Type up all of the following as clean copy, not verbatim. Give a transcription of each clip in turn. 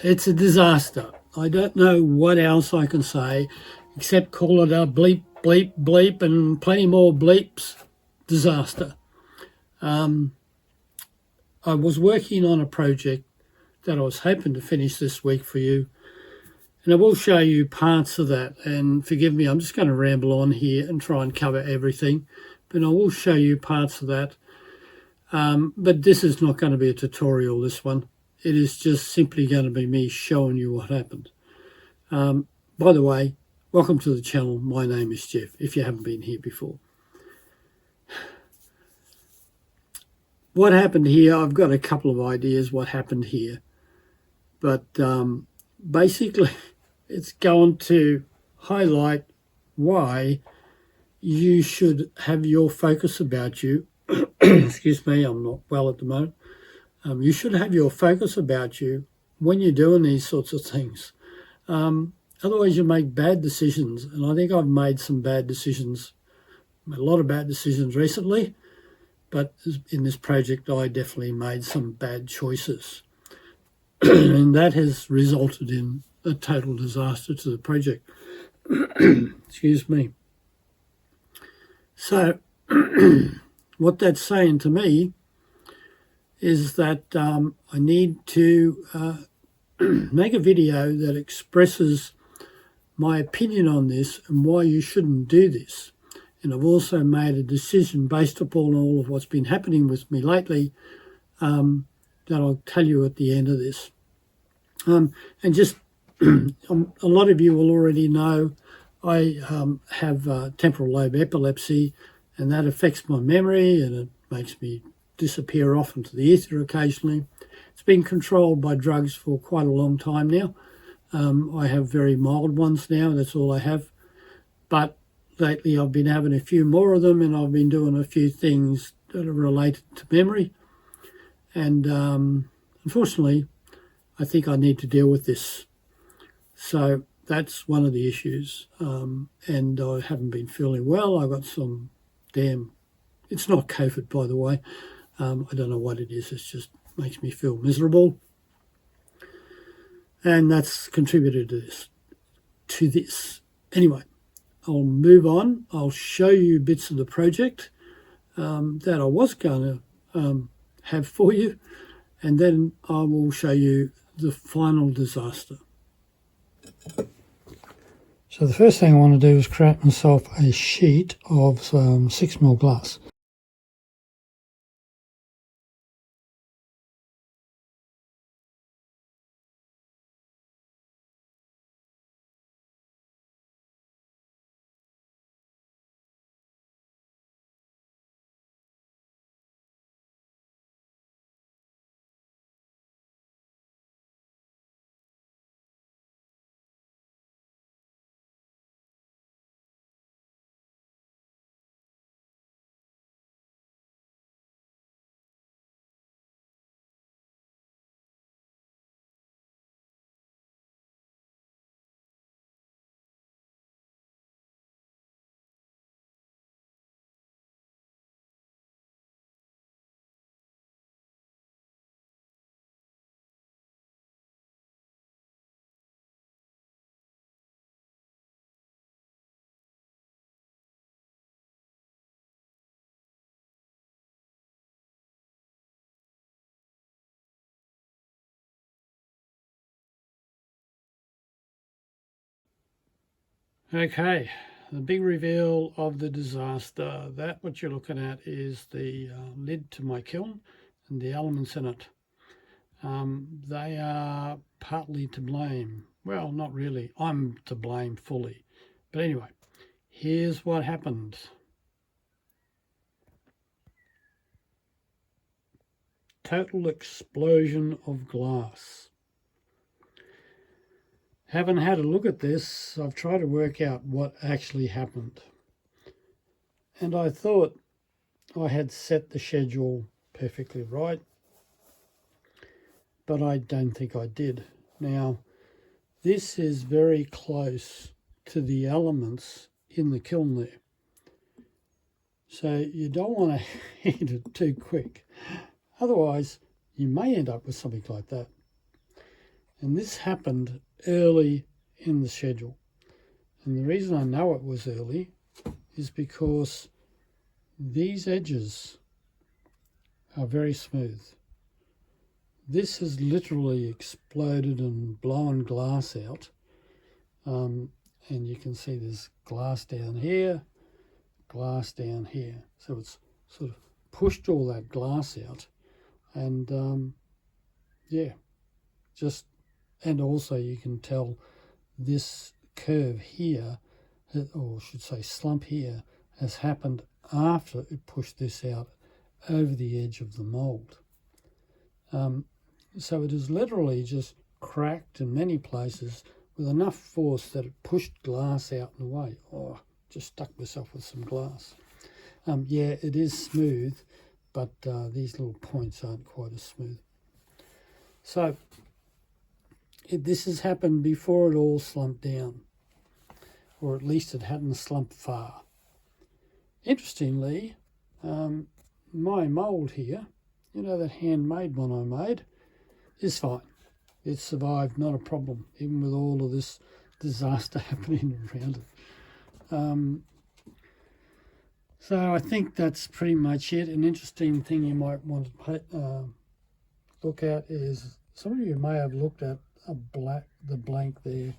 It's a disaster. I don't know what else I can say except call it a bleep, bleep, bleep, and plenty more bleeps disaster. I was working on a project that I was hoping to finish this week for you, and I will show you parts of that. And forgive me, I'm just going to ramble on here and try and cover everything, but I will show you parts of that. But this is not going to be a tutorial, this one. It is just simply going to be me showing you what happened. By the way, welcome to the channel. My name is Jeff, if you haven't been here before. What happened here, I've got a couple of ideas what happened here. But basically, it's going to highlight why you should have your focus about you. Excuse me, I'm not well at the moment. You should have your focus about you when you're doing these sorts of things. Otherwise, you make bad decisions. And I think I've made some bad decisions, a lot of bad decisions recently. But in this project, I definitely made some bad choices. And that has resulted in a total disaster to the project. Excuse me. So what that's saying to me is that I need to make a video that expresses my opinion on this and why you shouldn't do this. And I've also made a decision based upon all of what's been happening with me lately that I'll tell you at the end of this. And just a lot of you will already know I have temporal lobe epilepsy, and that affects my memory and it makes me disappear off into the ether occasionally. It's been controlled by drugs for quite a long time now. I have very mild ones now, that's all I have. But lately I've been having a few more of them, and I've been doing a few things that are related to memory. And unfortunately, I think I need to deal with this. So that's one of the issues. And I haven't been feeling well. I got some it's not COVID, by the way. I don't know what it is. It just makes me feel miserable. And that's contributed to this. Anyway, I'll move on. I'll show you bits of the project that I was going to have for you. And then I will show you the final disaster. So the first thing I want to do is create myself a sheet of 6mm glass. Okay, the big reveal of the disaster. That what you're looking at is the lid to my kiln and the elements in it. They are partly to blame. Well, not really. I'm to blame fully. But anyway, here's what happened. Total explosion of glass. Haven't had a look at this. I've tried to work out what actually happened. And I thought I had set the schedule perfectly right, but I don't think I did. Now, this is very close to the elements in the kiln there. So you don't want to heat it too quick. Otherwise, you may end up with something like that. And this happened early in the schedule. And the reason I know it was early is because these edges are very smooth. This has literally exploded and blown glass out. And you can see there's glass down here, glass down here. So it's sort of pushed all that glass out. And yeah, and also you can tell this curve here, or I should say slump here, has happened after it pushed this out over the edge of the mould. So it is literally just cracked in many places with enough force that it pushed glass out and away. Oh, just stuck myself with some glass. Yeah, it is smooth, but these little points aren't quite as smooth. So this has happened before it all slumped down, or at least it hadn't slumped far. Interestingly, my mould here, you know, that handmade one I made, is fine. It survived, not a problem, even with all of this disaster happening around it. So I think that's pretty much it. An interesting thing you might want to look at is, some of you may have looked at the blank there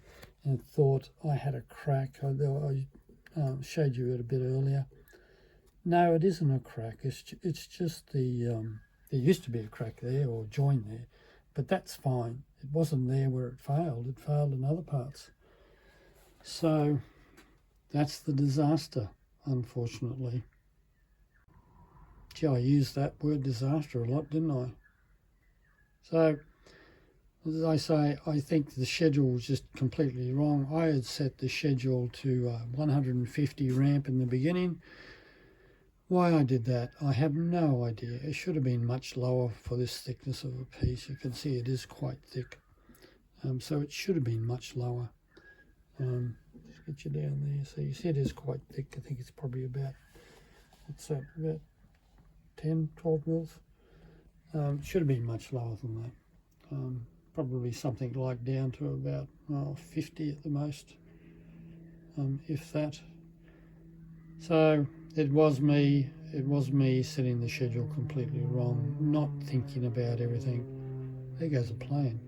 and thought I had a crack. I showed you it a bit earlier. No, it isn't a crack. It's just there used to be a crack there, or join there, but that's fine. It wasn't there where it failed. It failed in other parts. So that's the disaster, unfortunately. Gee, I used that word disaster a lot, didn't I? So, as I say, I think the schedule was just completely wrong. I had set the schedule to 150 ramp in the beginning. Why I did that, I have no idea. It should have been much lower for this thickness of a piece. You can see it is quite thick. So it should have been much lower. Just get you down there. So you see it is quite thick. I think it's probably about 10, 12 mils. It should have been much lower than that. Probably something like down to about 50 at the most, if that. So it was me setting the schedule completely wrong, not thinking about everything. There goes a plane.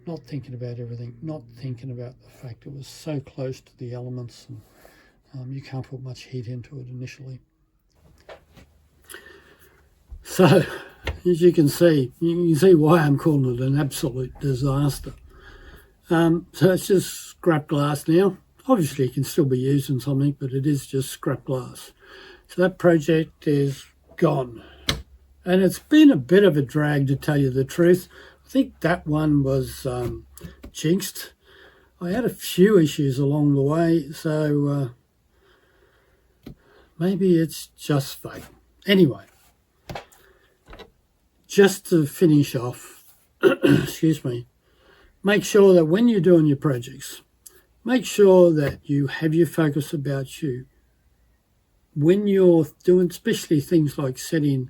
Not thinking about everything, not thinking about the fact it was so close to the elements, and you can't put much heat into it initially. So, as you can see why I'm calling it an absolute disaster. So it's just scrap glass now. Obviously it can still be used in something, but it is just scrap glass. So that project is gone. And it's been a bit of a drag, to tell you the truth. I think that one was jinxed. I had a few issues along the way, so maybe it's just fate. Anyway, just to finish off, excuse me, make sure that when you're doing your projects, make sure that you have your focus about you. When you're doing, especially things like setting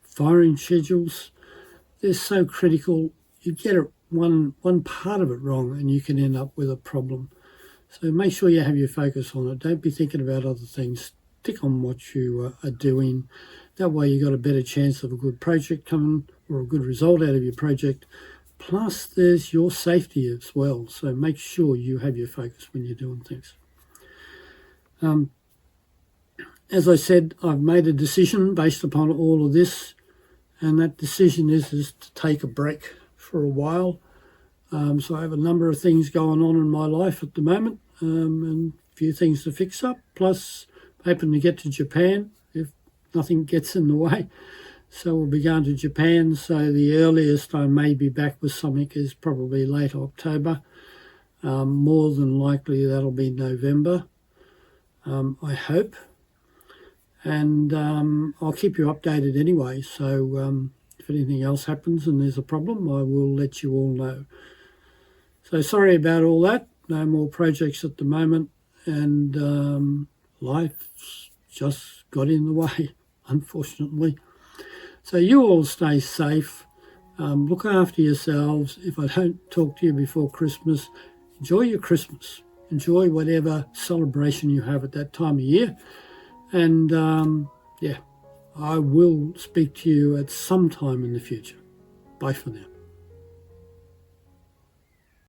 firing schedules, they're so critical. You get it one part of it wrong and you can end up with a problem. So make sure you have your focus on it. Don't be thinking about other things. Stick on what you are doing. That way you got a better chance of a good project coming, or a good result out of your project. Plus there's your safety as well. So make sure you have your focus when you're doing things. As I said, I've made a decision based upon all of this, and that decision is to take a break for a while. So I have a number of things going on in my life at the moment, and a few things to fix up, plus hoping to get to Japan if nothing gets in the way. So we'll be going to Japan, so the earliest I may be back with something is probably late October. More than likely that'll be November, I hope. And I'll keep you updated anyway, so if anything else happens and there's a problem, I will let you all know. So sorry about all that. No more projects at the moment, and life's just got in the way, unfortunately. So you all stay safe. Look after yourselves. If I don't talk to you before Christmas, enjoy your Christmas. Enjoy whatever celebration you have at that time of year. And yeah, I will speak to you at some time in the future. Bye for now.